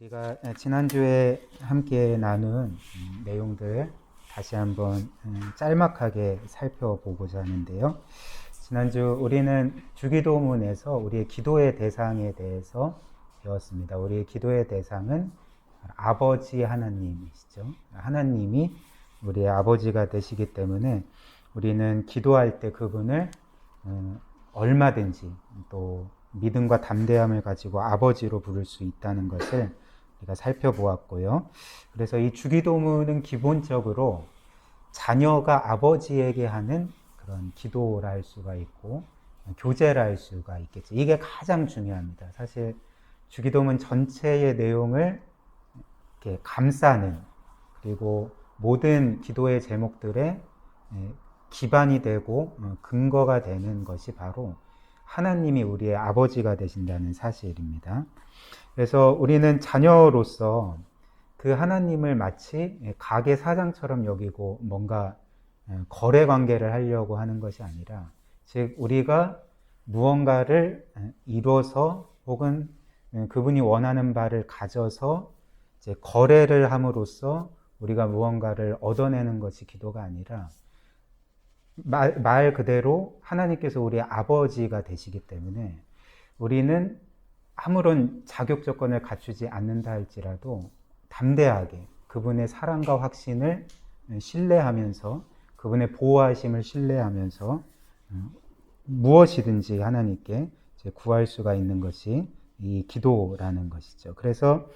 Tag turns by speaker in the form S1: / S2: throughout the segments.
S1: 우리가 지난주에 함께 나눈 내용들 다시 한번 짤막하게 살펴보고자 하는데요. 지난주 우리는 주기도문에서 우리의 기도의 대상에 대해서 배웠습니다. 우리의 기도의 대상은 아버지 하나님이시죠. 하나님이 우리의 아버지가 되시기 때문에 우리는 기도할 때 그분을 얼마든지 또 믿음과 담대함을 가지고 아버지로 부를 수 있다는 것을 우리가 살펴보았고요. 그래서 이 주기도문은 기본적으로 자녀가 아버지에게 하는 그런 기도라 할 수가 있고 교제라 할 수가 있겠죠. 이게 가장 중요합니다. 사실 주기도문 전체의 내용을 이렇게 감싸는, 그리고 모든 기도의 제목들의 기반이 되고 근거가 되는 것이 바로 하나님이 우리의 아버지가 되신다는 사실입니다. 그래서 우리는 자녀로서 그 하나님을 마치 가게 사장처럼 여기고 뭔가 거래 관계를 하려고 하는 것이 아니라, 즉 우리가 무언가를 이뤄서 혹은 그분이 원하는 바를 가져서 이제 거래를 함으로써 우리가 무언가를 얻어내는 것이 기도가 아니라, 말 그대로 하나님께서 우리의 아버지가 되시기 때문에 우리는 아무런 자격 조건을 갖추지 않는다 할지라도 담대하게 그분의 사랑과 확신을 신뢰하면서, 그분의 보호하심을 신뢰하면서 무엇이든지 하나님께 구할 수가 있는 것이 이 기도라는 것이죠. 그래서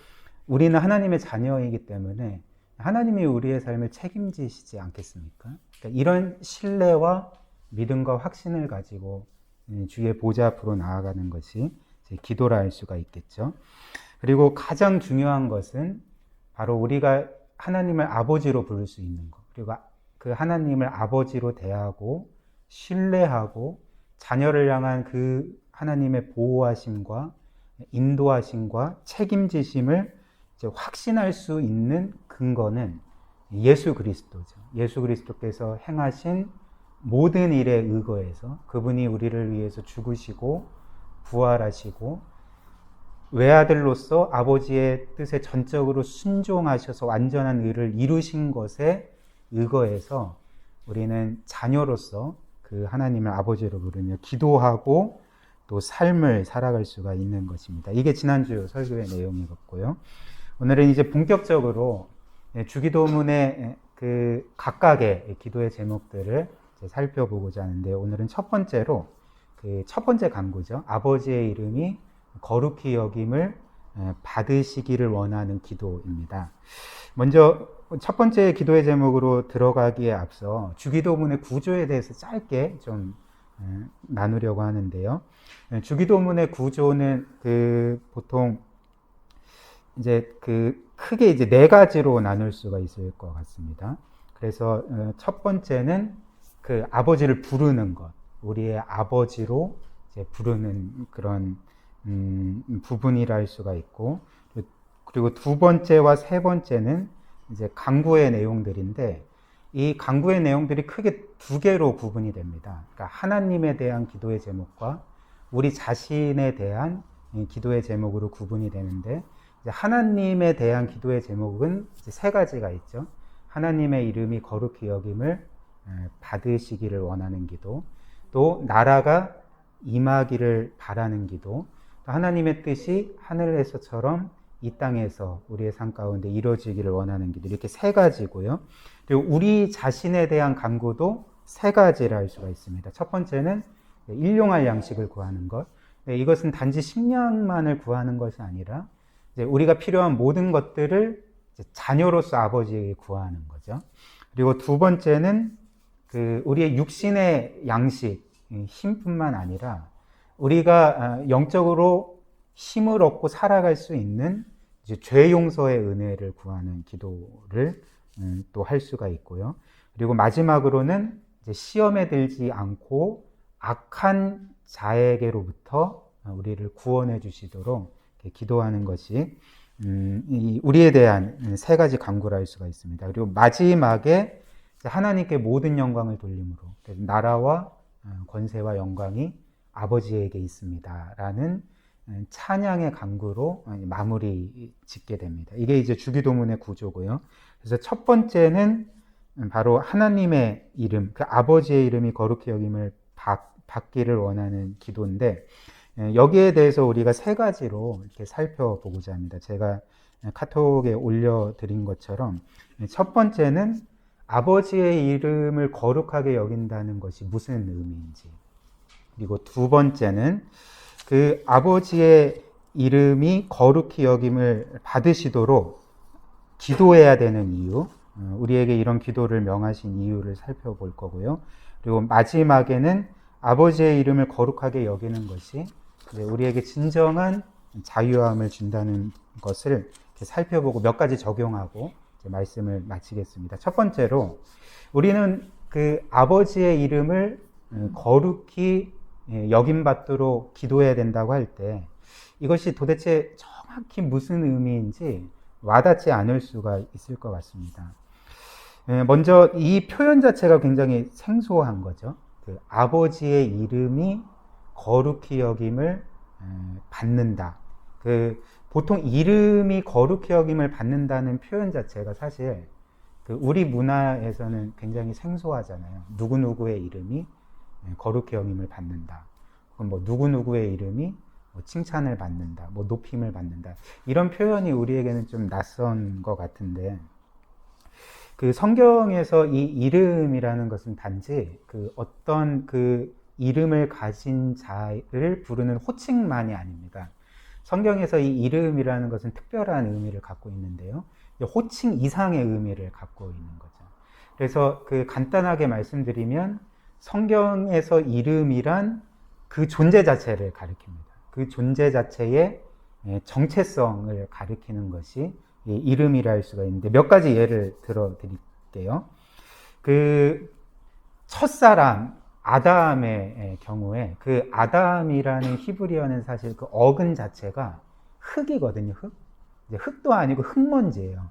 S1: 우리는 하나님의 자녀이기 때문에 하나님이 우리의 삶을 책임지시지 않겠습니까? 그러니까 이런 신뢰와 믿음과 확신을 가지고 주의 보좌 앞으로 나아가는 것이 기도라 할 수가 있겠죠. 그리고 가장 중요한 것은 바로 우리가 하나님을 아버지로 부를 수 있는 것, 그리고 그 하나님을 아버지로 대하고 신뢰하고 자녀를 향한 그 하나님의 보호하심과 인도하심과 책임지심을 이제 확신할 수 있는 근거는 예수 그리스도죠. 예수 그리스도께서 행하신 모든 일에 의거해서 그분이 우리를 위해서 죽으시고 부활하시고 외아들로서 아버지의 뜻에 전적으로 순종하셔서 완전한 의를 이루신 것에 의거해서 우리는 자녀로서 그 하나님을 아버지로 부르며 기도하고 또 삶을 살아갈 수가 있는 것입니다. 이게 지난주 설교의 내용이었고요. 오늘은 이제 본격적으로 주기도문의 그 각각의 기도의 제목들을 살펴보고자 하는데, 오늘은 첫 번째로 그 첫 번째 간구죠. 아버지의 이름이 거룩히 여김을 받으시기를 원하는 기도입니다. 먼저 첫 번째 기도의 제목으로 들어가기에 앞서 주기도문의 구조에 대해서 짧게 좀 나누려고 하는데요. 주기도문의 구조는 보통 이제 크게 이제 네 가지로 나눌 수가 있을 것 같습니다. 그래서 첫 번째는 그 아버지를 부르는 것, 우리의 아버지로 이제 부르는 그런 부분이라 할 수가 있고, 그리고 두 번째와 세 번째는 이제 간구의 내용들인데, 이 간구의 내용들이 크게 두 개로 구분이 됩니다. 그러니까 하나님에 대한 기도의 제목과 우리 자신에 대한 기도의 제목으로 구분이 되는데, 하나님에 대한 기도의 제목은 이제 세 가지가 있죠. 하나님의 이름이 거룩히 여김을 받으시기를 원하는 기도, 또 나라가 임하기를 바라는 기도, 또 하나님의 뜻이 하늘에서처럼 이 땅에서 우리의 삶 가운데 이루어지기를 원하는 기도, 이렇게 세 가지고요. 그리고 우리 자신에 대한 간구도 세 가지라 할 수가 있습니다. 첫 번째는 일용할 양식을 구하는 것. 이것은 단지 식량만을 구하는 것이 아니라 이제 우리가 필요한 모든 것들을 자녀로서 아버지에게 구하는 거죠. 그리고 두 번째는 우리의 육신의 양식, 힘뿐만 아니라 우리가 영적으로 힘을 얻고 살아갈 수 있는 이제 죄 용서의 은혜를 구하는 기도를 또 할 수가 있고요. 그리고 마지막으로는 이제 시험에 들지 않고 악한 자에게로부터 우리를 구원해 주시도록 기도하는 것이 우리에 대한 세 가지 간구라 할 수가 있습니다. 그리고 마지막에 하나님께 모든 영광을 돌림으로, 나라와 권세와 영광이 아버지에게 있습니다 라는 찬양의 강구로 마무리 짓게 됩니다. 이게 이제 주기도문의 구조고요. 그래서 첫 번째는 바로 하나님의 이름, 그 아버지의 이름이 거룩히 여김을 받기를 원하는 기도인데, 여기에 대해서 우리가 세 가지로 이렇게 살펴보고자 합니다. 제가 카톡에 올려드린 것처럼 첫 번째는 아버지의 이름을 거룩하게 여긴다는 것이 무슨 의미인지, 그리고 두 번째는 그 아버지의 이름이 거룩히 여김을 받으시도록 기도해야 되는 이유, 우리에게 이런 기도를 명하신 이유를 살펴볼 거고요. 그리고 마지막에는 아버지의 이름을 거룩하게 여기는 것이 우리에게 진정한 자유함을 준다는 것을 살펴보고 몇 가지 적용하고 말씀을 마치겠습니다. 첫 번째로 우리는 그 아버지의 이름을 거룩히 여김받도록 기도해야 된다고 할 때 이것이 도대체 정확히 무슨 의미인지 와닿지 않을 수가 있을 것 같습니다. 먼저 이 표현 자체가 굉장히 생소한 거죠. 그 아버지의 이름이 거룩히 여김을 받는다. 그 보통 이름이 거룩히 여김을 받는다는 표현 자체가 사실 그 우리 문화에서는 굉장히 생소하잖아요. 누구누구의 이름이 거룩히 여김을 받는다. 혹은 뭐 누구누구의 이름이 뭐 칭찬을 받는다. 뭐 높임을 받는다. 이런 표현이 우리에게는 좀 낯선 것 같은데, 그 성경에서 이 이름이라는 것은 단지 그 어떤 그 이름을 가진 자를 부르는 호칭만이 아닙니다. 성경에서 이 이름이라는 것은 특별한 의미를 갖고 있는데요. 호칭 이상의 의미를 갖고 있는 거죠. 그래서 그 간단하게 말씀드리면 성경에서 이름이란 그 존재 자체를 가리킵니다. 그 존재 자체의 정체성을 가리키는 것이 이름이라 할 수가 있는데, 몇 가지 예를 들어 드릴게요. 그 첫사람 아담의 경우에 그 아담이라는 히브리어는 사실 그 어근 자체가 흙이거든요. 흙도 아니고 흙먼지예요.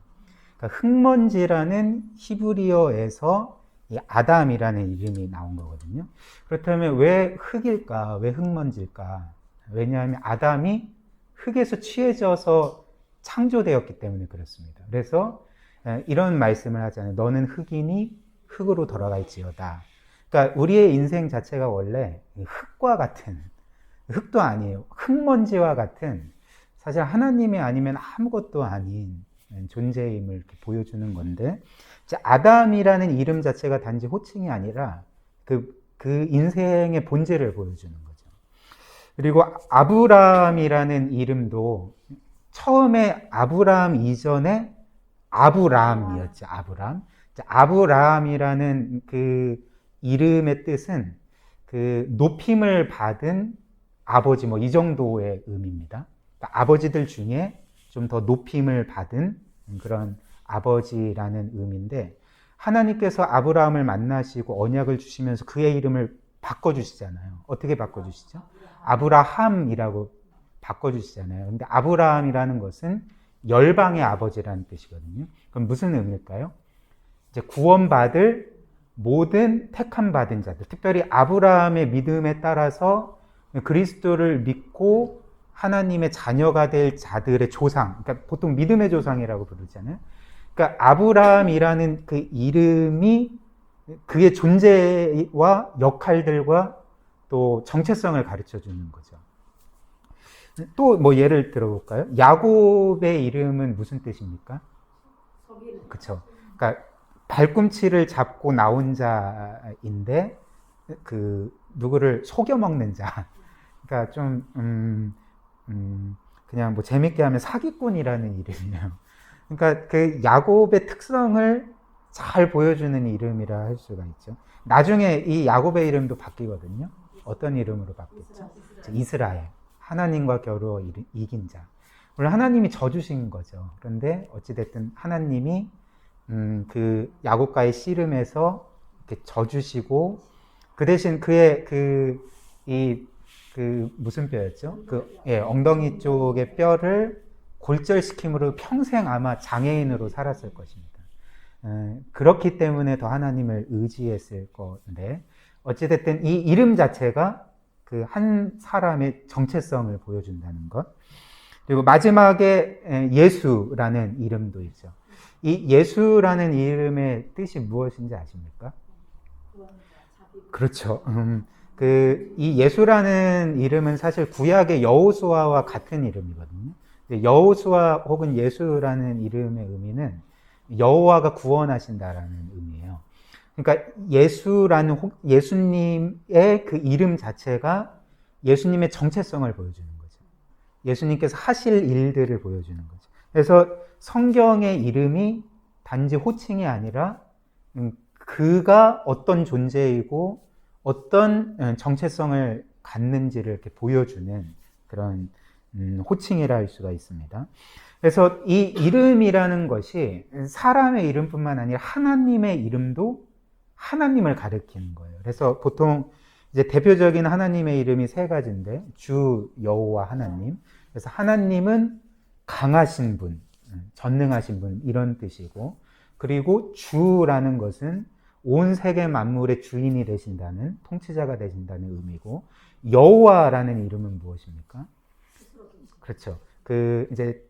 S1: 그러니까 흙먼지라는 히브리어에서 이 아담이라는 이름이 나온 거거든요. 그렇다면 왜 흙일까? 왜 흙먼지일까? 왜냐하면 아담이 흙에서 취해져서 창조되었기 때문에 그렇습니다. 그래서 이런 말씀을 하잖아요. 너는 흙이니 흙으로 돌아갈지어다. 그러니까 우리의 인생 자체가 원래 흙과 같은, 흙도 아니에요. 흙먼지와 같은, 사실 하나님이 아니면 아무것도 아닌 존재임을 이렇게 보여주는 건데, 아담이라는 이름 자체가 단지 호칭이 아니라 그 인생의 본질을 보여주는 거죠. 그리고 아브람이라는 이름도 처음에 아브람 이전에 아브람이었죠. 아브람이라는 그 이름의 뜻은 그 높임을 받은 아버지, 뭐 이 정도의 의미입니다. 그러니까 아버지들 중에 좀 더 높임을 받은 그런 아버지라는 의미인데, 하나님께서 아브라함을 만나시고 언약을 주시면서 그의 이름을 바꿔주시잖아요. 어떻게 바꿔주시죠? 아브라함이라고 바꿔주시잖아요. 근데 아브라함이라는 것은 열방의 아버지라는 뜻이거든요. 그럼 무슨 의미일까요? 이제 구원받을 모든 택함 받은 자들, 특별히 아브라함의 믿음에 따라서 그리스도를 믿고 하나님의 자녀가 될 자들의 조상, 그러니까 보통 믿음의 조상이라고 부르잖아요. 그러니까 아브라함이라는 그 이름이 그의 존재와 역할들과 또 정체성을 가르쳐 주는 거죠. 또 뭐 예를 들어볼까요? 야곱의 이름은 무슨 뜻입니까? 그렇죠. 그러니까 발꿈치를 잡고 나온 자인데 그 누구를 속여 먹는 자. 그러니까 좀 그냥 뭐 재밌게 하면 사기꾼이라는 이름이에요. 그러니까 그 야곱의 특성을 잘 보여주는 이름이라 할 수가 있죠. 나중에 이 야곱의 이름도 바뀌거든요. 어떤 이름으로 바뀌었죠? 이스라엘. 하나님과 겨루어 이긴 자. 물론 하나님이 져주신 거죠. 그런데 어찌됐든 하나님이 그 야곱과의 씨름에서 이렇게 져주시고, 그 대신 그의 무슨 뼈였죠? 엉덩이 쪽의 뼈를 골절시킴으로 평생 아마 장애인으로 살았을 것입니다. 그렇기 때문에 더 하나님을 의지했을 건데, 어찌됐든 이 이름 자체가 그 한 사람의 정체성을 보여준다는 것. 그리고 마지막에 예수라는 이름도 있죠. 이 예수라는 이름의 뜻이 무엇인지 아십니까? 그렇죠. 이 예수라는 이름은 사실 구약의 여호수아와 같은 이름이거든요. 여호수아 혹은 예수라는 이름의 의미는 여호와가 구원하신다라는 의미예요. 그러니까 예수님의 그 이름 자체가 예수님의 정체성을 보여주는 거죠. 예수님께서 하실 일들을 보여주는 거죠. 그래서 성경의 이름이 단지 호칭이 아니라 그가 어떤 존재이고 어떤 정체성을 갖는지를 이렇게 보여주는 그런 호칭이라 할 수가 있습니다. 그래서 이 이름이라는 것이 사람의 이름뿐만 아니라 하나님의 이름도 하나님을 가리키는 거예요. 그래서 보통 이제 대표적인 하나님의 이름이 세 가지인데 주, 여호와, 하나님. 그래서 하나님은 강하신 분, 전능하신 분 이런 뜻이고, 그리고 주라는 것은 온 세계 만물의 주인이 되신다는, 통치자가 되신다는 의미고, 여호와라는 이름은 무엇입니까? 그렇죠. 이제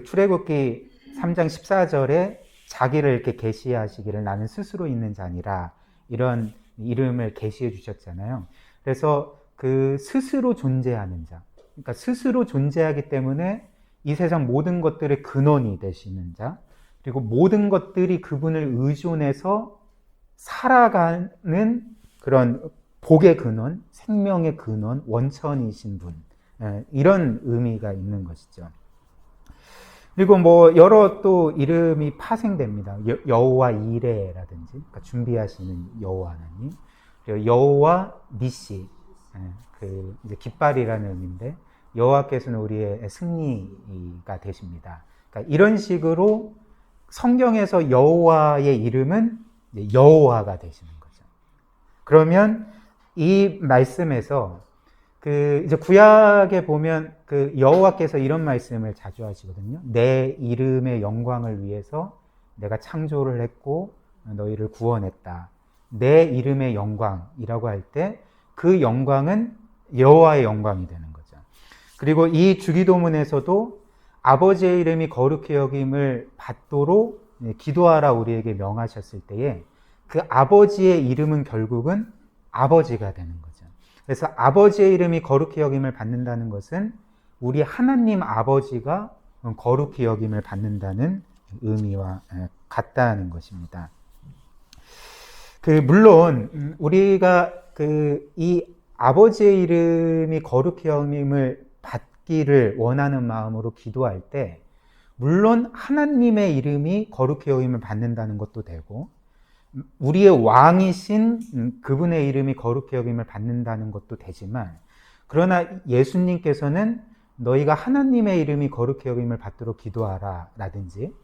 S1: 출애굽기 3장 14절에 자기를 이렇게 계시하시기를 나는 스스로 있는 자니라 이런 이름을 계시해 주셨잖아요. 그래서 그 스스로 존재하는 자, 그러니까 스스로 존재하기 때문에 이 세상 모든 것들의 근원이 되시는 자, 그리고 모든 것들이 그분을 의존해서 살아가는 그런 복의 근원, 생명의 근원, 원천이신 분, 이런 의미가 있는 것이죠. 그리고 뭐 여러 또 이름이 파생됩니다. 여호와 이레라든지, 그러니까 준비하시는 여호와 하나님, 그리고 여호와 니시, 이제 깃발이라는 의미인데 여호와께서는 우리의 승리가 되십니다. 그러니까 이런 식으로 성경에서 여호와의 이름은 여호와가 되시는 거죠. 그러면 이 말씀에서 이제 구약에 보면 여호와께서 이런 말씀을 자주 하시거든요. 내 이름의 영광을 위해서 내가 창조를 했고 너희를 구원했다. 내 이름의 영광이라고 할 때 그 영광은 여호와의 영광이 되는 거죠. 그리고 이 주기도문에서도 아버지의 이름이 거룩히 여김을 받도록 기도하라 우리에게 명하셨을 때에 그 아버지의 이름은 결국은 아버지가 되는 거죠. 그래서 아버지의 이름이 거룩히 여김을 받는다는 것은 우리 하나님 아버지가 거룩히 여김을 받는다는 의미와 같다는 것입니다. 물론 우리가 이 아버지의 이름이 거룩히 여김을 받기를 원하는 마음으로 기도할 때 물론 하나님의 이름이 거룩히 여김을 받는다는 것도 되고 우리의 왕이신 그분의 이름이 거룩히 여김을 받는다는 것도 되지만 그러나 예수님께서는 너희가 하나님의 이름이 거룩히 여김을 받도록 기도하라 라든지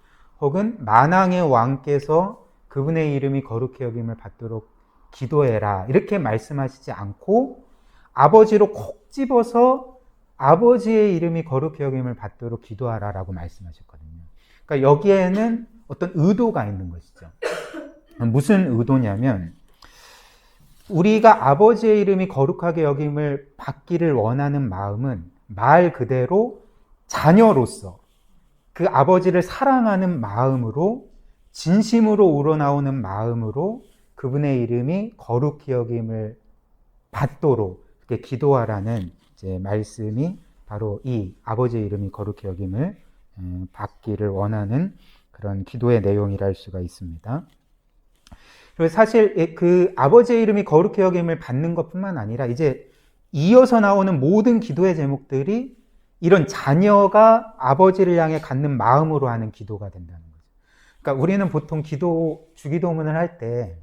S1: 혹은 만왕의 왕께서 그분의 이름이 거룩히 여김을 받도록 기도해라 이렇게 말씀하시지 않고 아버지로 콕 집어서 아버지의 이름이 거룩히 여김을 받도록 기도하라 라고 말씀하셨거든요. 그러니까 여기에는 어떤 의도가 있는 것이죠. 무슨 의도냐면 우리가 아버지의 이름이 거룩하게 여김을 받기를 원하는 마음은 말 그대로 자녀로서 그 아버지를 사랑하는 마음으로 진심으로 우러나오는 마음으로 그분의 이름이 거룩히 여김을 받도록 이렇게 기도하라는 이제 말씀이 바로 이 아버지의 이름이 거룩히 여김을 받기를 원하는 그런 기도의 내용이라 할 수가 있습니다. 그리고 사실 그 아버지의 이름이 거룩히 여김을 받는 것뿐만 아니라 이제 이어서 나오는 모든 기도의 제목들이 이런 자녀가 아버지를 향해 갖는 마음으로 하는 기도가 된다는 거죠. 그러니까 우리는 보통 주기도문을 할 때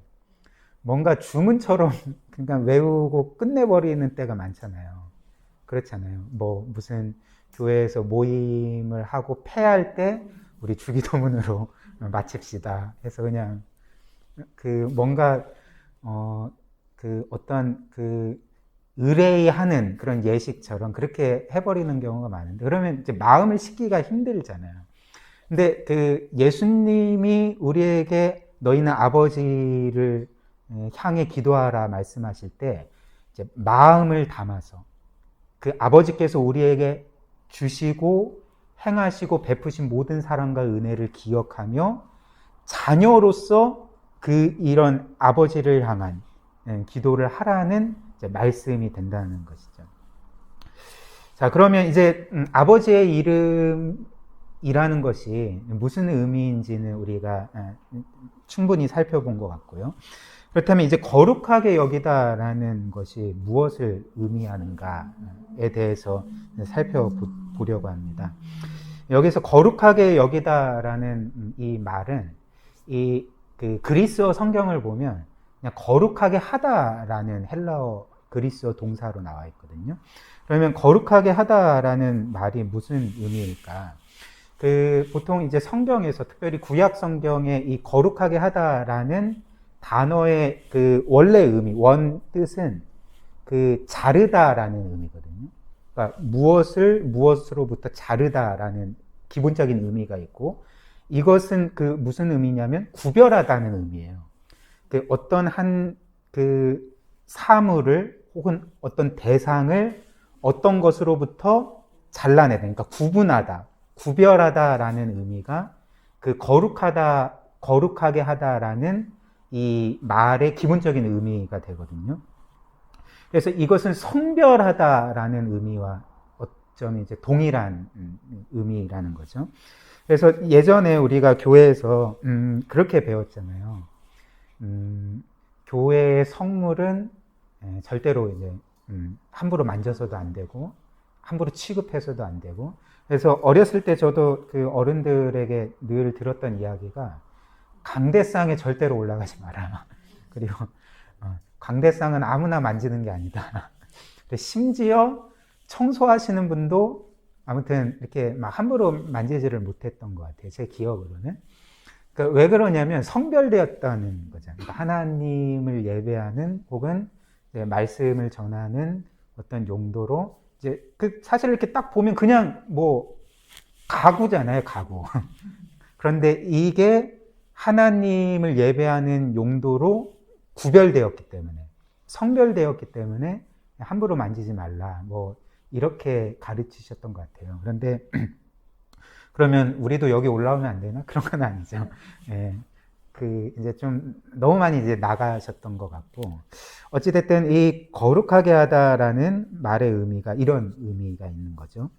S1: 뭔가 주문처럼 그냥 외우고 끝내버리는 때가 많잖아요. 그렇잖아요. 뭐 무슨 교회에서 모임을 하고 폐할 때 우리 주기도문으로 마칩시다 해서 그냥 뭔가 어떤 의뢰하는 그런 예식처럼 그렇게 해버리는 경우가 많은데 그러면 이제 마음을 싣기가 힘들잖아요. 근데 예수님이 우리에게 너희는 아버지를 향해 기도하라 말씀하실 때 이제 마음을 담아서 그 아버지께서 우리에게 주시고 행하시고 베푸신 모든 사랑과 은혜를 기억하며 자녀로서 그 이런 아버지를 향한 기도를 하라는 이제 말씀이 된다는 것이죠. 자, 그러면 이제 아버지의 이름이라는 것이 무슨 의미인지는 우리가 충분히 살펴본 것 같고요. 그렇다면 이제 거룩하게 여기다라는 것이 무엇을 의미하는가에 대해서 살펴보려고 합니다. 여기서 거룩하게 여기다라는 이 말은 그 그리스어 성경을 보면 그냥 거룩하게 하다라는 헬라어 그리스어 동사로 나와 있거든요. 그러면 거룩하게 하다라는 말이 무슨 의미일까? 보통 이제 성경에서 특별히 구약 성경에 이 거룩하게 하다라는 단어의 그 원래 의미, 원 뜻은 그 자르다라는 의미거든요. 그러니까 무엇으로부터 자르다라는 기본적인 의미가 있고, 이것은 그 무슨 의미냐면 구별하다는 의미예요. 그 어떤 그 사물을 혹은 어떤 대상을 어떤 것으로부터 잘라내다, 그러니까 구분하다, 구별하다라는 의미가 그 거룩하게 하다라는 이 말의 기본적인 의미가 되거든요. 그래서 이것은 성별하다라는 의미와 어쩜 이제 동일한 의미라는 거죠. 그래서 예전에 우리가 교회에서 그렇게 배웠잖아요. 교회의 성물은 절대로 이제 함부로 만져서도 안 되고 함부로 취급해서도 안 되고. 그래서 어렸을 때 저도 그 어른들에게 늘 들었던 이야기가 강대상에 절대로 올라가지 마라. 그리고 강대상은 아무나 만지는 게 아니다. 심지어 청소하시는 분도 아무튼 이렇게 막 함부로 만지지를 못했던 것 같아요. 제 기억으로는. 그러니까 왜 그러냐면 성별되었다는 거잖아요. 그러니까 하나님을 예배하는 혹은 말씀을 전하는 어떤 용도로 이제 사실 이렇게 딱 보면 그냥 뭐 가구잖아요, 가구. 그런데 이게 하나님을 예배하는 용도로 구별되었기 때문에, 성별되었기 때문에 함부로 만지지 말라, 뭐 이렇게 가르치셨던 것 같아요. 그런데 그러면 우리도 여기 올라오면 안 되나? 그런 건 아니죠. 예. 이제 좀 너무 많이 이제 나가셨던 것 같고, 어찌됐든 이 거룩하게 하다라는 말의 의미가 이런 의미가 있는 거죠.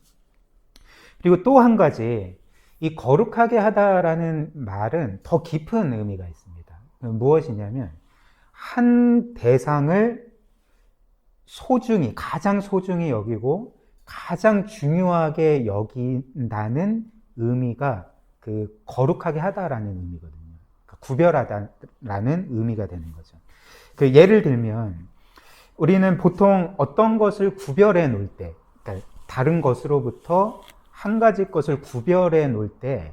S1: 그리고 또 한 가지, 이 거룩하게 하다라는 말은 더 깊은 의미가 있습니다. 무엇이냐면, 한 대상을 가장 소중히 여기고, 가장 중요하게 여긴다는 의미가 그 거룩하게 하다라는 의미거든요. 구별하다라는 의미가 되는 거죠. 예를 들면 우리는 보통 어떤 것을 구별해 놓을 때, 그러니까 다른 것으로부터 한 가지 것을 구별해 놓을 때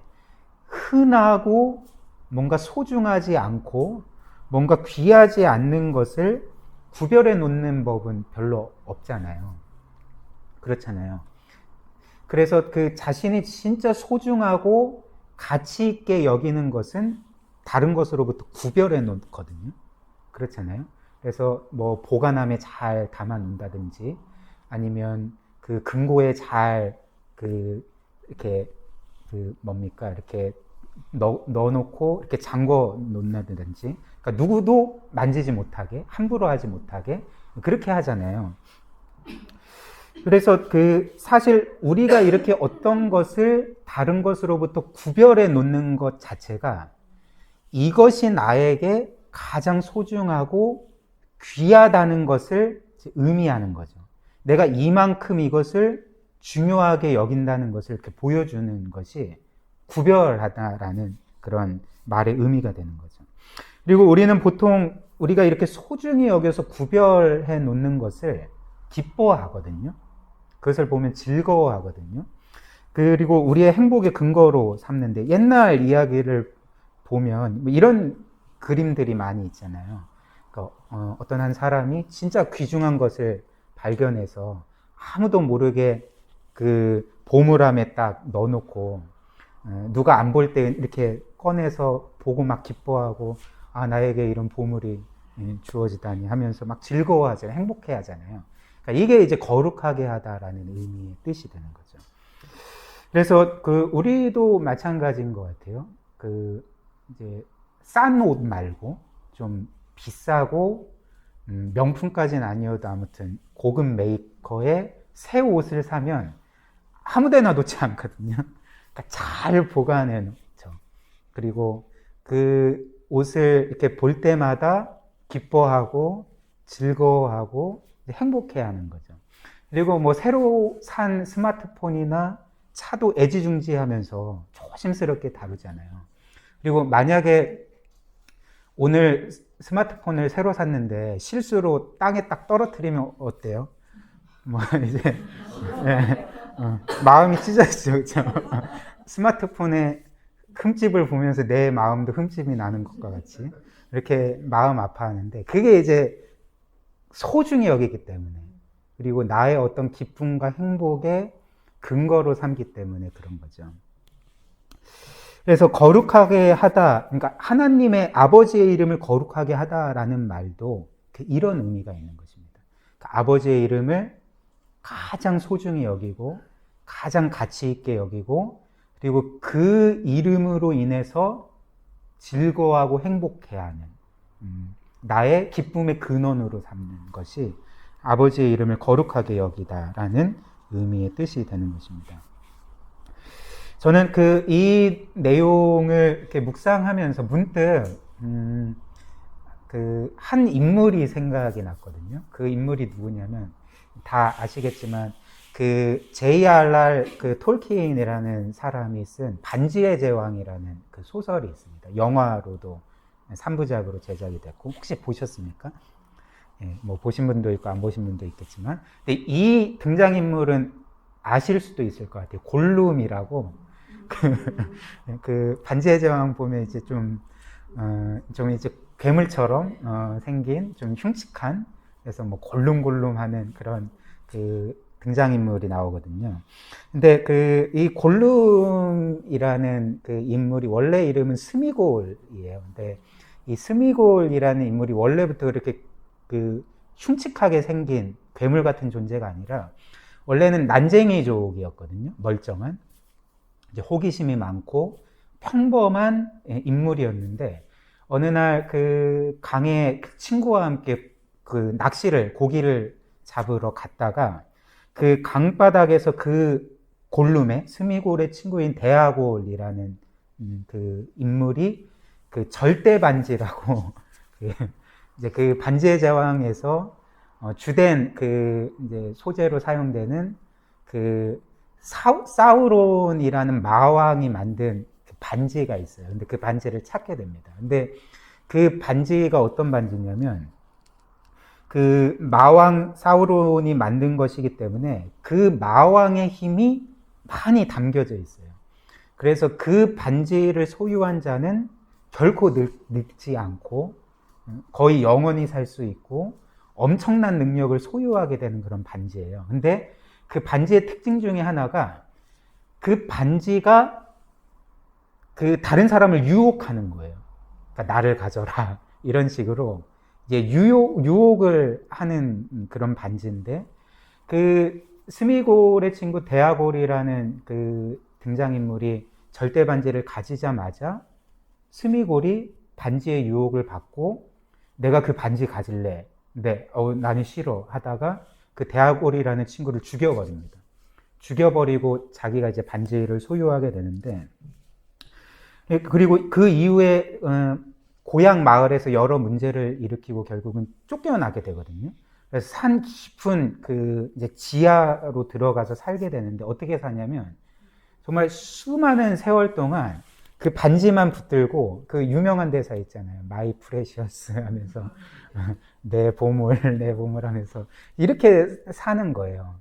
S1: 흔하고 뭔가 소중하지 않고 뭔가 귀하지 않는 것을 구별해 놓는 법은 별로 없잖아요. 그렇잖아요. 그래서 그 자신이 진짜 소중하고 가치 있게 여기는 것은 다른 것으로부터 구별해 놓거든요. 그렇잖아요. 그래서 뭐 보관함에 잘 담아 놓는다든지 아니면 그 금고에 잘 이렇게 이렇게 넣어놓고 이렇게 잠궈 놓는다든지, 그러니까 누구도 만지지 못하게, 함부로 하지 못하게 그렇게 하잖아요. 그래서 사실 우리가 이렇게 어떤 것을 다른 것으로부터 구별해 놓는 것 자체가 이것이 나에게 가장 소중하고 귀하다는 것을 의미하는 거죠. 내가 이만큼 이것을 중요하게 여긴다는 것을 이렇게 보여주는 것이 구별하다라는 그런 말의 의미가 되는 거죠. 그리고 우리는 보통 우리가 이렇게 소중히 여겨서 구별해 놓는 것을 기뻐하거든요. 그것을 보면 즐거워하거든요. 그리고 우리의 행복의 근거로 삼는데, 옛날 이야기를 보면 이런 그림들이 많이 있잖아요. 그러니까 어떤 한 사람이 진짜 귀중한 것을 발견해서 아무도 모르게 그 보물함에 딱 넣어놓고 누가 안 볼 때 이렇게 꺼내서 보고 막 기뻐하고, 아, 나에게 이런 보물이 주어지다니 하면서 막 즐거워하잖아요. 행복해 하잖아요. 그러니까 이게 이제 거룩하게 하다라는 의미의 뜻이 되는 거죠. 그래서 우리도 마찬가지인 것 같아요. 이제 싼 옷 말고 좀 비싸고 명품까지는 아니어도 아무튼 고급 메이커의 새 옷을 사면 아무데나 놓지 않거든요. 그러니까 잘 보관해 놓죠. 그리고 그 옷을 이렇게 볼 때마다 기뻐하고 즐거워하고 행복해하는 거죠. 그리고 뭐 새로 산 스마트폰이나 차도 애지중지하면서 조심스럽게 다루잖아요. 그리고 만약에 오늘 스마트폰을 새로 샀는데 실수로 땅에 딱 떨어뜨리면 어때요? 뭐 이제 마음이 찢어지죠, 그렇죠? 스마트폰의 흠집을 보면서 내 마음도 흠집이 나는 것과 같이 이렇게 마음 아파하는데 그게 이제 소중히 여기기 때문에 그리고 나의 어떤 기쁨과 행복의 근거로 삼기 때문에 그런 거죠. 그래서 거룩하게 하다, 그러니까 하나님의 아버지의 이름을 거룩하게 하다라는 말도 이런 의미가 있는 것입니다. 그러니까 아버지의 이름을 가장 소중히 여기고 가장 가치 있게 여기고 그리고 그 이름으로 인해서 즐거워하고 행복해하는 나의 기쁨의 근원으로 삼는 것이 아버지의 이름을 거룩하게 여기다라는 의미의 뜻이 되는 것입니다. 저는 이 내용을 이렇게 묵상하면서 문득 한 인물이 생각이 났거든요. 그 인물이 누구냐면 다 아시겠지만 J.R.R. 톨키인이라는 사람이 쓴 반지의 제왕이라는 그 소설이 있습니다. 영화로도 3부작으로 제작이 됐고 혹시 보셨습니까? 예, 뭐 보신 분도 있고 안 보신 분도 있겠지만 근데 이 등장인물은 아실 수도 있을 것 같아요. 골룸이라고 그 반지의 제왕 보면 이제 좀 이제 괴물처럼 생긴 좀 흉측한 그래서 뭐 골룸골룸하는 그런 등장인물이 나오거든요. 근데 이 골룸이라는 그 인물이 원래 이름은 스미골이에요. 근데 이 스미골이라는 인물이 원래부터 그렇게 흉측하게 생긴 괴물 같은 존재가 아니라 원래는 난쟁이족이었거든요. 멀쩡한 이제 호기심이 많고 평범한 인물이었는데 어느 날 강에 친구와 함께 고기를 잡으러 갔다가 그 강바닥에서 골룸의 스미골의 친구인 데아골이라는 그 인물이 절대 반지라고 이제 그 반지의 제왕에서 주된 이제 소재로 사용되는 사우론이라는 마왕이 만든 반지가 있어요. 근데 그 반지를 찾게 됩니다. 근데 그 반지가 어떤 반지냐면 마왕 사우론이 만든 것이기 때문에 그 마왕의 힘이 많이 담겨져 있어요. 그래서 그 반지를 소유한 자는 결코 늙지 않고 거의 영원히 살 수 있고 엄청난 능력을 소유하게 되는 그런 반지예요. 근데 그 반지의 특징 중에 하나가 그 반지가 다른 사람을 유혹하는 거예요. 그러니까 나를 가져라 이런 식으로 이제 유혹을 하는 그런 반지인데 스미골의 친구 데아골이라는 등장인물이 절대 반지를 가지자마자 스미골이 반지의 유혹을 받고 내가 그 반지 가질래. 근데 나는 싫어 하다가 그 데아골이라는 친구를 죽여버립니다. 죽여버리고 자기가 이제 반지를 소유하게 되는데 그리고 그 이후에 고향 마을에서 여러 문제를 일으키고 결국은 쫓겨나게 되거든요. 그래서 산 깊은 이제 지하로 들어가서 살게 되는데 어떻게 사냐면 정말 수많은 세월 동안 그 반지만 붙들고 유명한 대사 있잖아요. 마이 프레셔스 하면서 내 보물 하면서 이렇게 사는 거예요.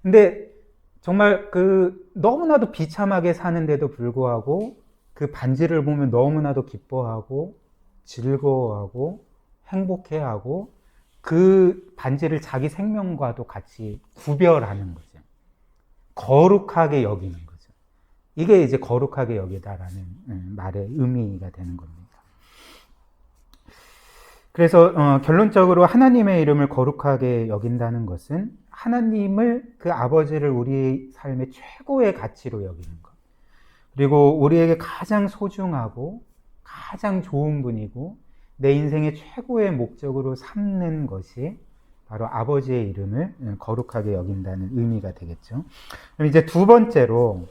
S1: 근데 정말 너무나도 비참하게 사는데도 불구하고 그 반지를 보면 너무나도 기뻐하고 즐거워하고 행복해하고 그 반지를 자기 생명과도 같이 구별하는 거죠. 거룩하게 여기는 거죠. 이게 이제 거룩하게 여기다라는 말의 의미가 되는 겁니다. 그래서 결론적으로 하나님의 이름을 거룩하게 여긴다는 것은 하나님을, 그 아버지를 우리 삶의 최고의 가치로 여기는 것, 그리고 우리에게 가장 소중하고 가장 좋은 분이고 내 인생의 최고의 목적으로 삼는 것이 바로 아버지의 이름을 거룩하게 여긴다는 의미가 되겠죠. 그럼 이제 두 번째로,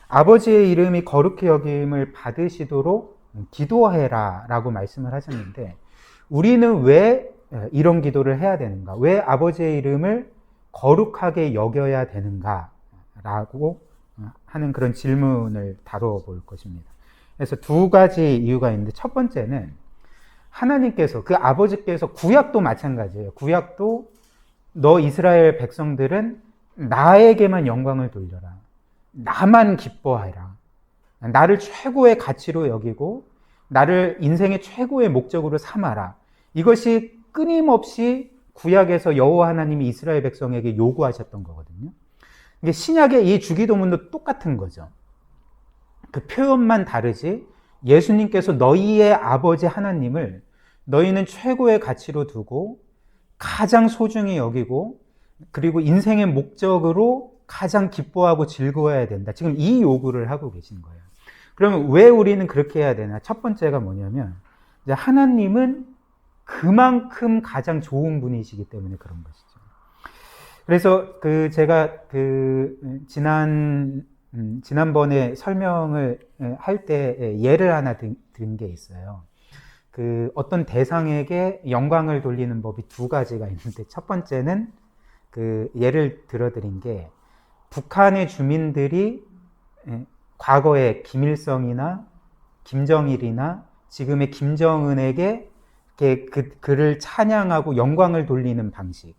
S1: 아버지의 이름이 거룩히 여김을 받으시도록 기도해라 라고 말씀을 하셨는데, 우리는 왜 이런 기도를 해야 되는가? 왜 아버지의 이름을 거룩하게 여겨야 되는가? 라고 하는 그런 질문을 다뤄볼 것입니다. 그래서 두 가지 이유가 있는데, 첫 번째는 하나님께서, 그 아버지께서, 구약도 마찬가지예요. 구약도 너 이스라엘 백성들은 나에게만 영광을 돌려라. 나만 기뻐하라. 나를 최고의 가치로 여기고 나를 인생의 최고의 목적으로 삼아라. 이것이 끊임없이 구약에서 여호와 하나님이 이스라엘 백성에게 요구하셨던 거거든요. 이게 신약의 이 주기도문도 똑같은 거죠. 그 표현만 다르지, 예수님께서 너희의 아버지 하나님을 너희는 최고의 가치로 두고 가장 소중히 여기고 그리고 인생의 목적으로 가장 기뻐하고 즐거워해야 된다. 지금 이 요구를 하고 계신 거예요. 그러면 왜 우리는 그렇게 해야 되나? 첫 번째가 뭐냐면, 이제 하나님은 그만큼 가장 좋은 분이시기 때문에 그런 것이죠. 그래서 제가 지난번에 설명을 할 때 예를 하나 든 게 있어요. 어떤 대상에게 영광을 돌리는 법이 두 가지가 있는데, 첫 번째는 예를 들어드린 게, 북한의 주민들이 과거에 김일성이나 김정일이나 지금의 김정은에게 그를 찬양하고 영광을 돌리는 방식.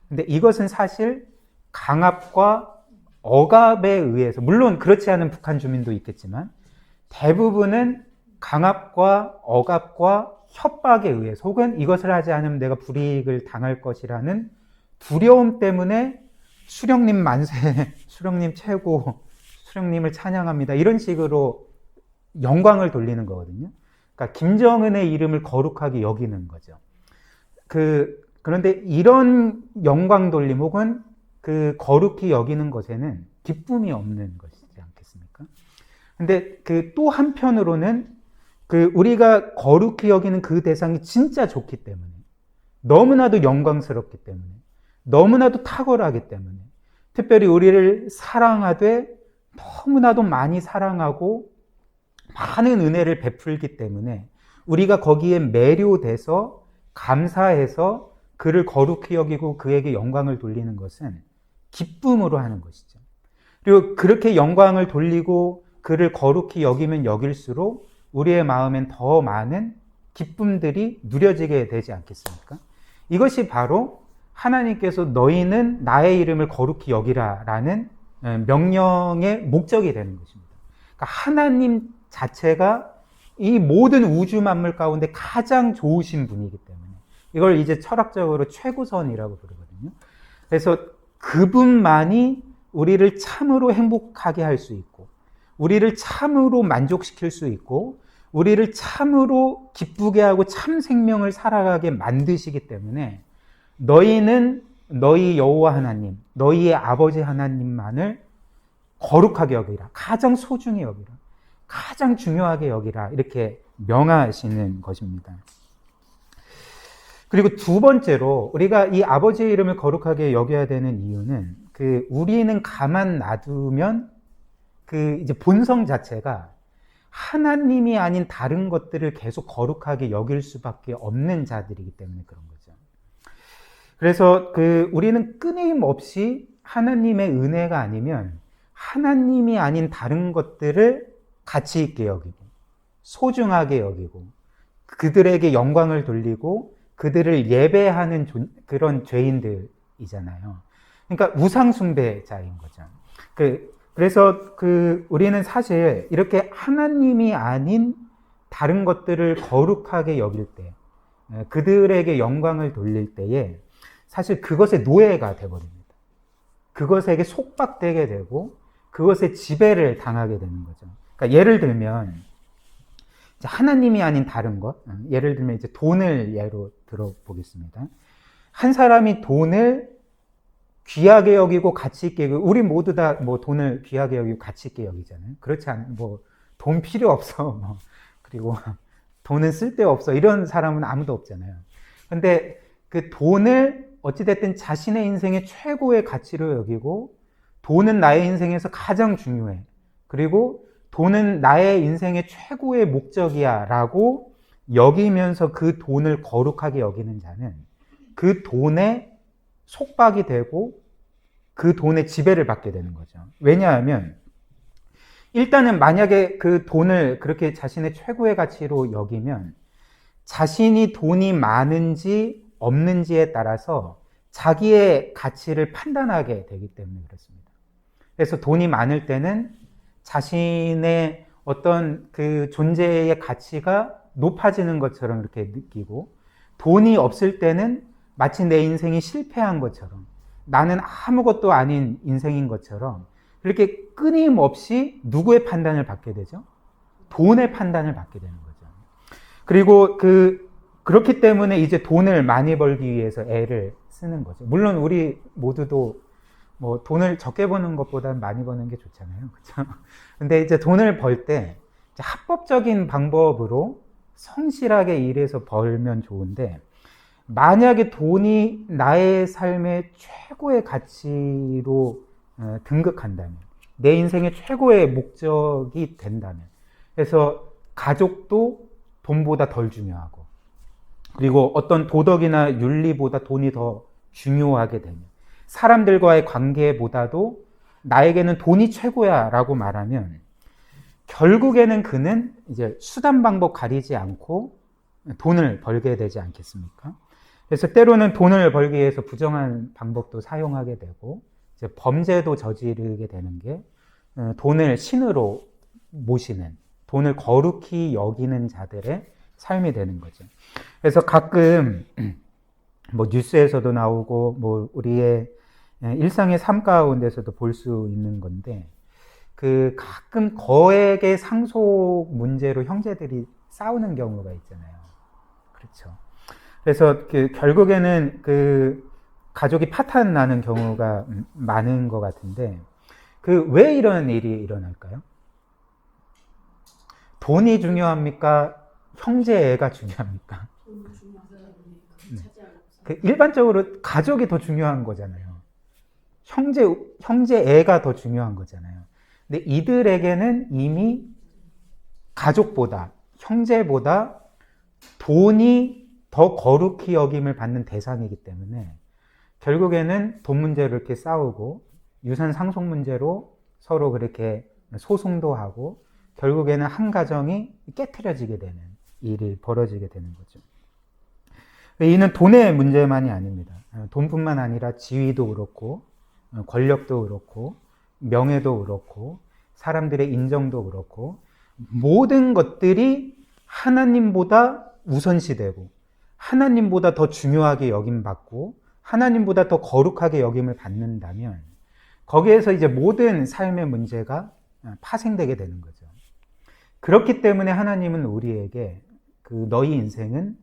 S1: 근데 이것은 사실 강압과 억압에 의해서, 물론 그렇지 않은 북한 주민도 있겠지만 대부분은 강압과 억압과 협박에 의해서, 혹은 이것을 하지 않으면 내가 불이익을 당할 것이라는 두려움 때문에 수령님 만세, 수령님 최고, 수령님을 찬양합니다, 이런 식으로 영광을 돌리는 거거든요. 그러니까 김정은의 이름을 거룩하게 여기는 거죠. 그런데 이런 영광 돌림 혹은 거룩히 여기는 것에는 기쁨이 없는 것이지 않겠습니까? 근데 또 한편으로는 우리가 거룩히 여기는 그 대상이 진짜 좋기 때문에, 너무나도 영광스럽기 때문에, 너무나도 탁월하기 때문에, 특별히 우리를 사랑하되 너무나도 많이 사랑하고 많은 은혜를 베풀기 때문에 우리가 거기에 매료돼서 감사해서 그를 거룩히 여기고 그에게 영광을 돌리는 것은 기쁨으로 하는 것이죠. 그리고 그렇게 영광을 돌리고 그를 거룩히 여기면 여길수록 우리의 마음엔 더 많은 기쁨들이 누려지게 되지 않겠습니까? 이것이 바로 하나님께서 너희는 나의 이름을 거룩히 여기라 라는 명령의 목적이 되는 것입니다. 그러니까 하나님 자체가 이 모든 우주 만물 가운데 가장 좋으신 분이기 때문에 이걸 이제 철학적으로 최고선이라고 부르거든요. 그래서 그분만이 우리를 참으로 행복하게 할 수 있고, 우리를 참으로 만족시킬 수 있고, 우리를 참으로 기쁘게 하고 참 생명을 살아가게 만드시기 때문에 너희는 너희 여호와 하나님, 너희의 아버지 하나님만을 거룩하게 여기라, 가장 소중히 여기라, 가장 중요하게 여기라, 이렇게 명하시는 것입니다. 그리고 두 번째로 우리가 이 아버지의 이름을 거룩하게 여겨야 되는 이유는 우리는 가만 놔두면 이제 본성 자체가 하나님이 아닌 다른 것들을 계속 거룩하게 여길 수밖에 없는 자들이기 때문에 그런 거죠. 그래서 우리는 끊임없이 하나님의 은혜가 아니면 하나님이 아닌 다른 것들을 가치 있게 여기고 소중하게 여기고 그들에게 영광을 돌리고 그들을 예배하는 그런 죄인들이잖아요. 그러니까 우상숭배자인 거죠. 그래서 우리는 사실 이렇게 하나님이 아닌 다른 것들을 거룩하게 여길 때, 그들에게 영광을 돌릴 때에 사실 그것의 노예가 되어버립니다. 그것에게 속박되게 되고 그것의 지배를 당하게 되는 거죠. 그러니까 예를 들면 하나님이 아닌 다른 것, 예를 들면 이제 돈을 예로 들어보겠습니다. 한 사람이 돈을 귀하게 여기고 가치 있게 여기고, 우리 모두 다 뭐 돈을 귀하게 여기고 가치 있게 여기잖아요. 그렇지 않, 뭐 돈 필요 없어. 뭐. 그리고 돈은 쓸데없어. 이런 사람은 아무도 없잖아요. 근데 그 돈을 어찌됐든 자신의 인생의 최고의 가치로 여기고, 돈은 나의 인생에서 가장 중요해. 그리고 돈은 나의 인생의 최고의 목적이야 라고 여기면서 그 돈을 거룩하게 여기는 자는 그 돈에 속박이 되고 그 돈의 지배를 받게 되는 거죠. 왜냐하면 일단은 만약에 그 돈을 그렇게 자신의 최고의 가치로 여기면 자신이 돈이 많은지 없는지에 따라서 자기의 가치를 판단하게 되기 때문에 그렇습니다. 그래서 돈이 많을 때는 자신의 어떤 그 존재의 가치가 높아지는 것처럼 이렇게 느끼고, 돈이 없을 때는 마치 내 인생이 실패한 것처럼, 나는 아무것도 아닌 인생인 것처럼 이렇게 끊임없이 누구의 판단을 받게 되죠? 돈의 판단을 받게 되는 거죠. 그리고 그렇기 때문에 이제 돈을 많이 벌기 위해서 애를 쓰는 거죠. 물론 우리 모두도 뭐 돈을 적게 버는 것보다는 많이 버는 게 좋잖아요. 그렇죠? 근데 이제 돈을 벌 때 합법적인 방법으로 성실하게 일해서 벌면 좋은데, 만약에 돈이 나의 삶의 최고의 가치로 등극한다면, 내 인생의 최고의 목적이 된다면, 그래서 가족도 돈보다 덜 중요하고, 그리고 어떤 도덕이나 윤리보다 돈이 더 중요하게 되면, 사람들과의 관계보다도 나에게는 돈이 최고야 라고 말하면, 결국에는 그는 이제 수단 방법 가리지 않고 돈을 벌게 되지 않겠습니까? 그래서 때로는 돈을 벌기 위해서 부정한 방법도 사용하게 되고, 이제 범죄도 저지르게 되는 게 돈을 신으로 모시는, 돈을 거룩히 여기는 자들의 삶이 되는 거죠. 그래서 가끔 뭐 뉴스에서도 나오고 뭐 우리의 일상의 삶 가운데서도 볼 수 있는 건데, 그 가끔 거액의 상속 문제로 형제들이 싸우는 경우가 있잖아요. 그렇죠. 그래서 결국에는 그 가족이 파탄 나는 경우가 많은 것 같은데, 왜 이런 일이 일어날까요? 돈이 중요합니까? 형제애가 중요합니까? 일반적으로 가족이 더 중요한 거잖아요. 형제애가 더 중요한 거잖아요. 근데 이들에게는 이미 가족보다, 형제보다 돈이 더 거룩히 여김을 받는 대상이기 때문에 결국에는 돈 문제로 이렇게 싸우고, 유산 상속 문제로 서로 그렇게 소송도 하고, 결국에는 한 가정이 깨트려지게 되는 일이 벌어지게 되는 거죠. 이는 돈의 문제만이 아닙니다. 돈뿐만 아니라 지위도 그렇고, 권력도 그렇고, 명예도 그렇고, 사람들의 인정도 그렇고, 모든 것들이 하나님보다 우선시되고, 하나님보다 더 중요하게 여김받고, 하나님보다 더 거룩하게 여김을 받는다면, 거기에서 이제 모든 삶의 문제가 파생되게 되는 거죠. 그렇기 때문에 하나님은 우리에게 너희 인생은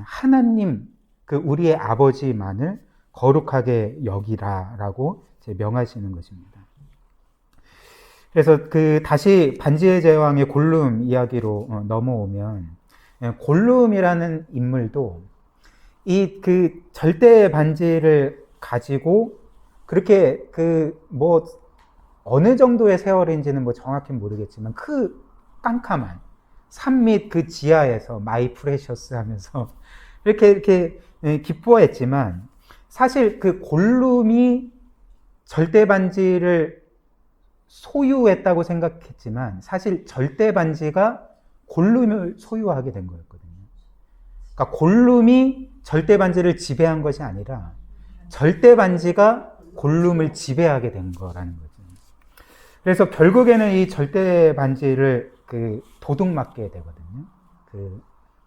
S1: 하나님, 우리의 아버지만을 거룩하게 여기라라고 명하시는 것입니다. 그래서 다시 반지의 제왕의 골룸 이야기로 넘어오면, 골룸이라는 인물도 이 절대 반지를 가지고 그렇게 어느 정도의 세월인지는 정확히 모르겠지만 깜깜한 산 밑 지하에서 마이 프레셔스 하면서 이렇게 기뻐했지만, 사실 골룸이 절대 반지를 소유했다고 생각했지만 사실 절대 반지가 골룸을 소유하게 된 거였거든요. 그러니까 골룸이 절대 반지를 지배한 것이 아니라 절대 반지가 골룸을 지배하게 된 거라는 거죠. 그래서 결국에는 이 절대 반지를 도둑맞게 되거든요.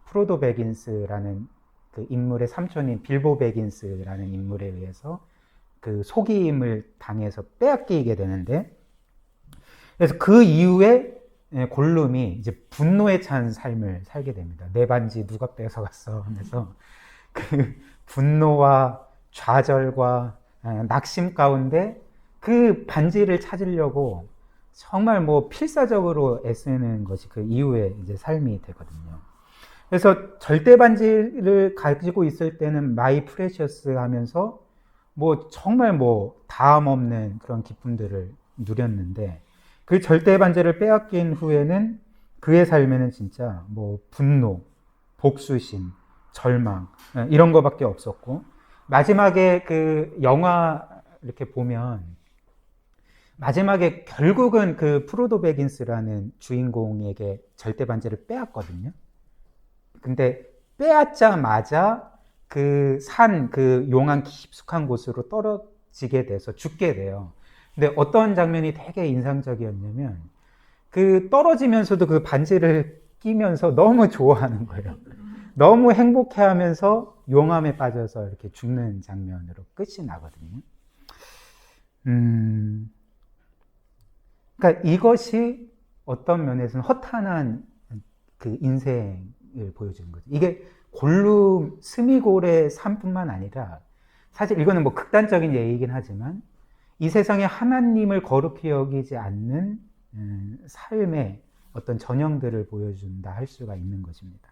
S1: 프로도 베긴스라는 인물의 삼촌인 빌보 베긴스라는 인물에 의해서 속임을 당해서 빼앗기게 되는데, 그래서 그 이후에 골룸이 이제 분노에 찬 삶을 살게 됩니다. 내 반지 누가 뺏어갔어 하면서 그 분노와 좌절과 낙심 가운데 그 반지를 찾으려고 정말 뭐 필사적으로 애쓰는 것이 그 이후의 이제 삶이 되거든요. 그래서 절대 반지를 가지고 있을 때는 마이 프레셔스 하면서 뭐 정말 뭐 다음 없는 그런 기쁨들을 누렸는데 그 절대 반지를 빼앗긴 후에는 그의 삶에는 진짜 뭐 분노, 복수심, 절망 이런 거밖에 없었고 마지막에 그 영화 이렇게 보면 마지막에 결국은 그 프로도 베긴스라는 주인공에게 절대 반지를 빼앗거든요. 근데 빼앗자마자 그 용암 깊숙한 곳으로 떨어지게 돼서 죽게 돼요. 근데 어떤 장면이 되게 인상적이었냐면 그 떨어지면서도 그 반지를 끼면서 너무 좋아하는 거예요. 너무 행복해하면서 용암에 빠져서 이렇게 죽는 장면으로 끝이 나거든요. 그러니까 이것이 어떤 면에서는 허탄한 그 인생을 보여주는 거죠. 이게 골룸 스미골의 삶뿐만 아니라 사실 이거는 뭐 극단적인 예이긴 하지만 이 세상에 하나님을 거룩히 여기지 않는 삶의 어떤 전형들을 보여준다 할 수가 있는 것입니다.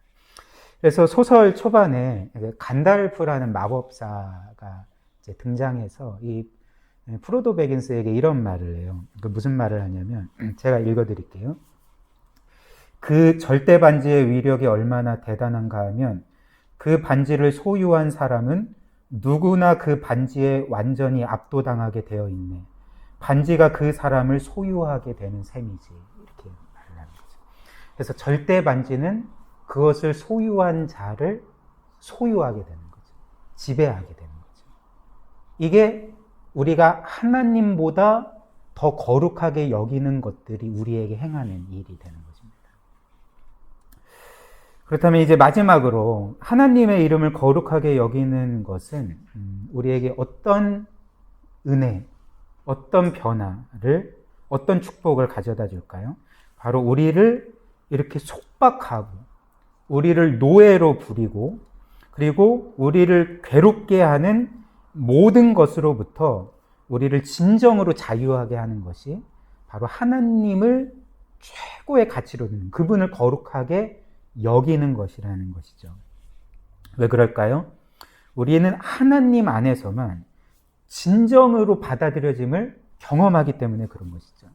S1: 그래서 소설 초반에 간달프라는 마법사가 이제 등장해서 이 프로도 베긴스에게 이런 말을 해요. 무슨 말을 하냐면 제가 읽어드릴게요. 그 절대 반지의 위력이 얼마나 대단한가 하면 그 반지를 소유한 사람은 누구나 그 반지에 완전히 압도당하게 되어 있네. 반지가 그 사람을 소유하게 되는 셈이지. 이렇게 말을 하는 거죠. 그래서 절대 반지는 그것을 소유한 자를 소유하게 되는 거죠. 지배하게 되는 거죠. 이게 우리가 하나님보다 더 거룩하게 여기는 것들이 우리에게 행하는 일이 되는 것입니다. 그렇다면 이제 마지막으로 하나님의 이름을 거룩하게 여기는 것은 우리에게 어떤 은혜, 어떤 변화를, 어떤 축복을 가져다 줄까요? 바로 우리를 이렇게 속박하고 우리를 노예로 부리고 그리고 우리를 괴롭게 하는 모든 것으로부터 우리를 진정으로 자유하게 하는 것이 바로 하나님을 최고의 가치로 두는 그분을 거룩하게 여기는 것이라는 것이죠. 왜 그럴까요? 우리는 하나님 안에서만 진정으로 받아들여짐을 경험하기 때문에 그런 것이죠.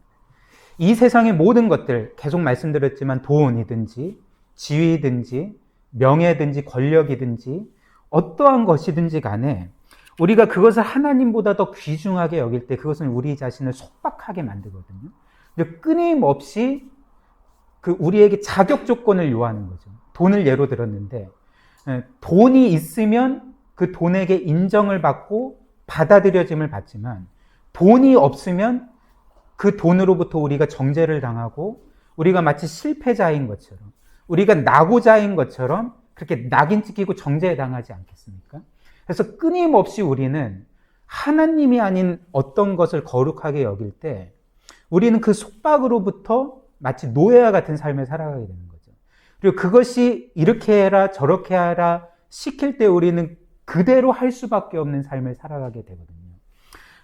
S1: 이 세상의 모든 것들, 계속 말씀드렸지만 돈이든지 지위든지 명예든지 권력이든지 어떠한 것이든지 간에 우리가 그것을 하나님보다 더 귀중하게 여길 때 그것은 우리 자신을 속박하게 만들거든요. 근데 끊임없이 그 우리에게 자격 조건을 요하는 거죠. 돈을 예로 들었는데 돈이 있으면 그 돈에게 인정을 받고 받아들여짐을 받지만 돈이 없으면 그 돈으로부터 우리가 정죄를 당하고 우리가 마치 실패자인 것처럼 우리가 낙오자인 것처럼 그렇게 낙인 찍히고 정죄당하지 않겠습니까? 그래서 끊임없이 우리는 하나님이 아닌 어떤 것을 거룩하게 여길 때 우리는 그 속박으로부터 마치 노예와 같은 삶을 살아가게 되는 거죠. 그리고 그것이 이렇게 해라 저렇게 하라 시킬 때 우리는 그대로 할 수밖에 없는 삶을 살아가게 되거든요.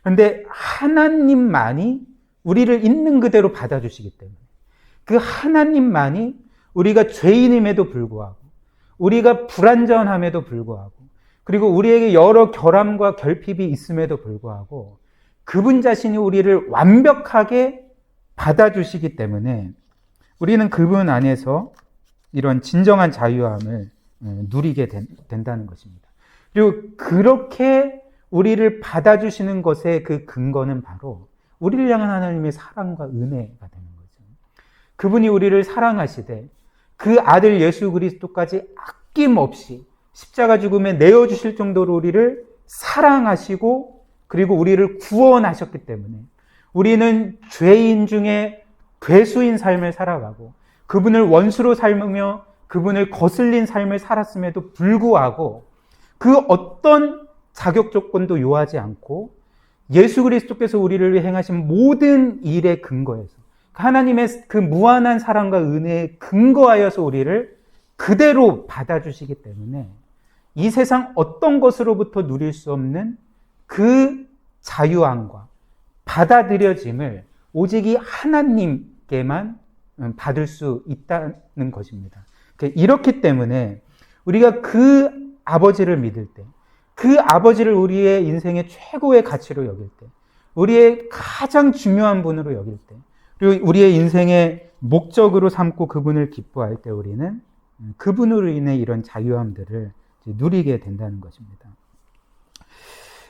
S1: 그런데 하나님만이 우리를 있는 그대로 받아주시기 때문에 그 하나님만이 우리가 죄인임에도 불구하고 우리가 불완전함에도 불구하고 그리고 우리에게 여러 결함과 결핍이 있음에도 불구하고 그분 자신이 우리를 완벽하게 받아주시기 때문에 우리는 그분 안에서 이런 진정한 자유함을 누리게 된다는 것입니다. 그리고 그렇게 우리를 받아주시는 것의 그 근거는 바로 우리를 향한 하나님의 사랑과 은혜가 되는 거죠. 그분이 우리를 사랑하시되 그 아들 예수 그리스도까지 아낌없이 십자가 죽음에 내어주실 정도로 우리를 사랑하시고 그리고 우리를 구원하셨기 때문에 우리는 죄인 중에 괴수인 삶을 살아가고 그분을 원수로 삶으며 그분을 거슬린 삶을 살았음에도 불구하고 그 어떤 자격 조건도 요하지 않고 예수 그리스도께서 우리를 위해 행하신 모든 일의 근거에서 하나님의 그 무한한 사랑과 은혜에 근거하여서 우리를 그대로 받아주시기 때문에 이 세상 어떤 것으로부터 누릴 수 없는 그 자유함과 받아들여짐을 오직 이 하나님께만 받을 수 있다는 것입니다. 이렇기 때문에 우리가 그 아버지를 믿을 때, 그 아버지를 우리의 인생의 최고의 가치로 여길 때, 우리의 가장 중요한 분으로 여길 때, 그리고 우리의 인생의 목적으로 삼고 그분을 기뻐할 때 우리는 그분으로 인해 이런 자유함들을 누리게 된다는 것입니다.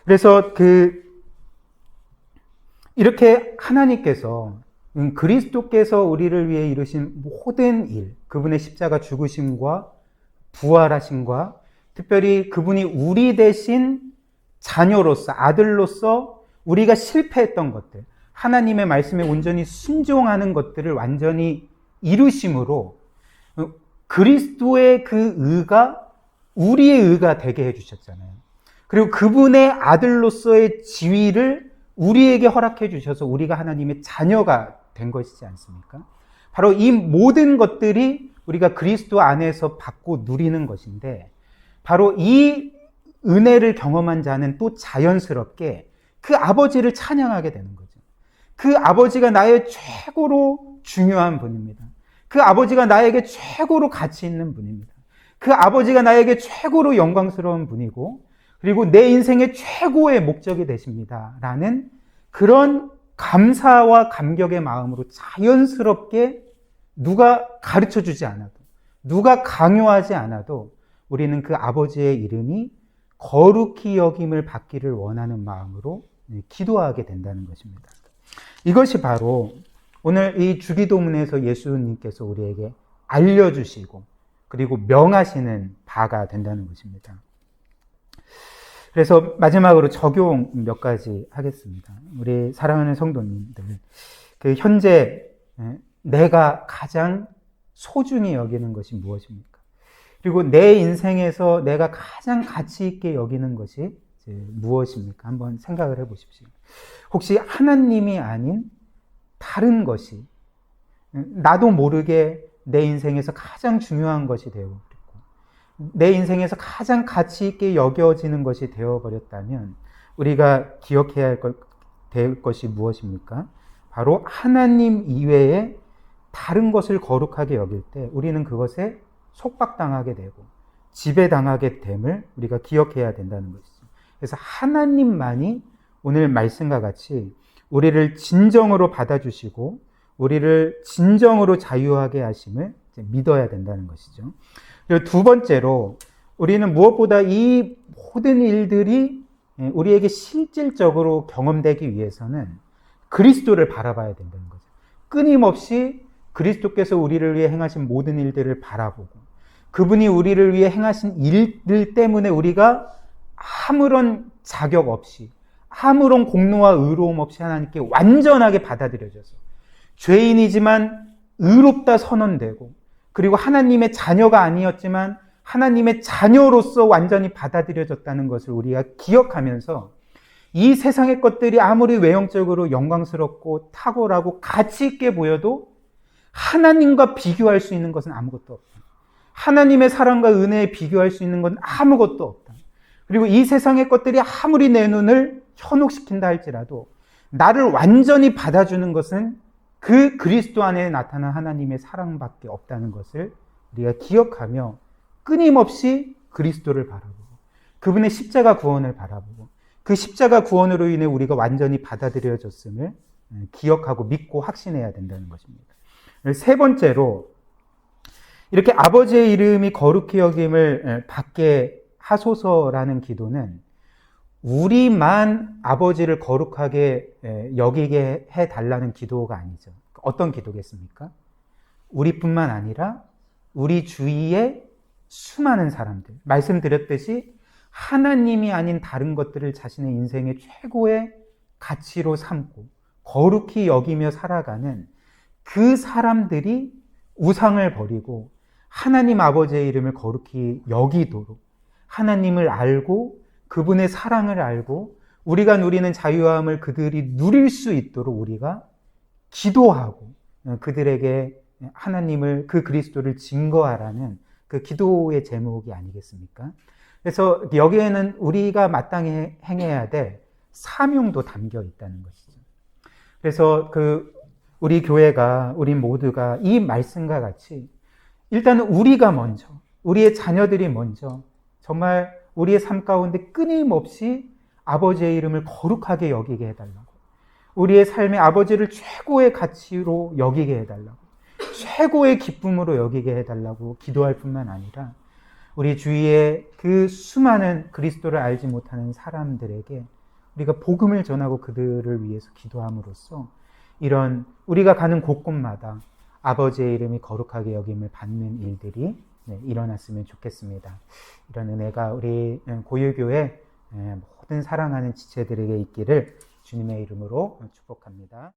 S1: 그래서 이렇게 하나님께서 그리스도께서 우리를 위해 이루신 모든 일, 그분의 십자가 죽으심과 부활하심과 특별히 그분이 우리 대신 자녀로서, 아들로서 우리가 실패했던 것들, 하나님의 말씀에 온전히 순종하는 것들을 완전히 이루심으로 그리스도의 그 의가 우리의 의가 되게 해주셨잖아요. 그리고 그분의 아들로서의 지위를 우리에게 허락해 주셔서 우리가 하나님의 자녀가 된 것이지 않습니까? 바로 이 모든 것들이 우리가 그리스도 안에서 받고 누리는 것인데, 바로 이 은혜를 경험한 자는 또 자연스럽게 그 아버지를 찬양하게 되는 거죠. 그 아버지가 나의 최고로 중요한 분입니다. 그 아버지가 나에게 최고로 가치 있는 분입니다. 그 아버지가 나에게 최고로 영광스러운 분이고, 그리고 내 인생의 최고의 목적이 되십니다. 라는 그런 감사와 감격의 마음으로 자연스럽게 누가 가르쳐 주지 않아도, 누가 강요하지 않아도 우리는 그 아버지의 이름이 거룩히 여김을 받기를 원하는 마음으로 기도하게 된다는 것입니다. 이것이 바로 오늘 이 주기도문에서 예수님께서 우리에게 알려주시고 그리고 명하시는 바가 된다는 것입니다. 그래서 마지막으로 적용 몇 가지 하겠습니다. 우리 사랑하는 성도님들, 현재 내가 가장 소중히 여기는 것이 무엇입니까? 그리고 내 인생에서 내가 가장 가치 있게 여기는 것이 무엇입니까? 한번 생각을 해보십시오. 혹시 하나님이 아닌 다른 것이 나도 모르게 내 인생에서 가장 중요한 것이 되어버렸고, 내 인생에서 가장 가치 있게 여겨지는 것이 되어버렸다면 우리가 기억해야 될 것이 무엇입니까? 바로 하나님 이외에 다른 것을 거룩하게 여길 때 우리는 그것에 속박당하게 되고 지배당하게 됨을 우리가 기억해야 된다는 것이죠. 그래서 하나님만이 오늘 말씀과 같이 우리를 진정으로 받아주시고 우리를 진정으로 자유하게 하심을 믿어야 된다는 것이죠. 그리고 두 번째로 우리는 무엇보다 이 모든 일들이 우리에게 실질적으로 경험되기 위해서는 그리스도를 바라봐야 된다는 거죠. 끊임없이 그리스도께서 우리를 위해 행하신 모든 일들을 바라보고 그분이 우리를 위해 행하신 일들 때문에 우리가 아무런 자격 없이 아무런 공로와 의로움 없이 하나님께 완전하게 받아들여져서 죄인이지만 의롭다 선언되고 그리고 하나님의 자녀가 아니었지만 하나님의 자녀로서 완전히 받아들여졌다는 것을 우리가 기억하면서 이 세상의 것들이 아무리 외형적으로 영광스럽고 탁월하고 가치 있게 보여도 하나님과 비교할 수 있는 것은 아무것도 없다. 하나님의 사랑과 은혜에 비교할 수 있는 건 아무것도 없다. 그리고 이 세상의 것들이 아무리 내 눈을 현혹시킨다 할지라도 나를 완전히 받아주는 것은 그 그리스도 안에 나타난 하나님의 사랑밖에 없다는 것을 우리가 기억하며 끊임없이 그리스도를 바라보고 그분의 십자가 구원을 바라보고 그 십자가 구원으로 인해 우리가 완전히 받아들여졌음을 기억하고 믿고 확신해야 된다는 것입니다. 세 번째로 이렇게 아버지의 이름이 거룩히 여김을 받게 하소서라는 기도는 우리만 아버지를 거룩하게 여기게 해달라는 기도가 아니죠. 어떤 기도겠습니까? 우리뿐만 아니라 우리 주위에 수많은 사람들, 말씀드렸듯이 하나님이 아닌 다른 것들을 자신의 인생의 최고의 가치로 삼고 거룩히 여기며 살아가는 그 사람들이 우상을 버리고 하나님 아버지의 이름을 거룩히 여기도록 하나님을 알고 그분의 사랑을 알고 우리가 누리는 자유함을 그들이 누릴 수 있도록 우리가 기도하고 그들에게 하나님을, 그 그리스도를 증거하라는 그 기도의 제목이 아니겠습니까? 그래서 여기에는 우리가 마땅히 행해야 될 사명도 담겨 있다는 것이죠. 그래서 우리 교회가, 우리 모두가 이 말씀과 같이 일단은 우리가 먼저, 우리의 자녀들이 먼저 정말 우리의 삶 가운데 끊임없이 아버지의 이름을 거룩하게 여기게 해달라고, 우리의 삶에 아버지를 최고의 가치로 여기게 해달라고, 최고의 기쁨으로 여기게 해달라고 기도할 뿐만 아니라 우리 주위에 그 수많은 그리스도를 알지 못하는 사람들에게 우리가 복음을 전하고 그들을 위해서 기도함으로써 이런 우리가 가는 곳곳마다 아버지의 이름이 거룩하게 여김을 받는 일들이 일어났으면 좋겠습니다. 이런 은혜가 우리 고유교회 모든 사랑하는 지체들에게 있기를 주님의 이름으로 축복합니다.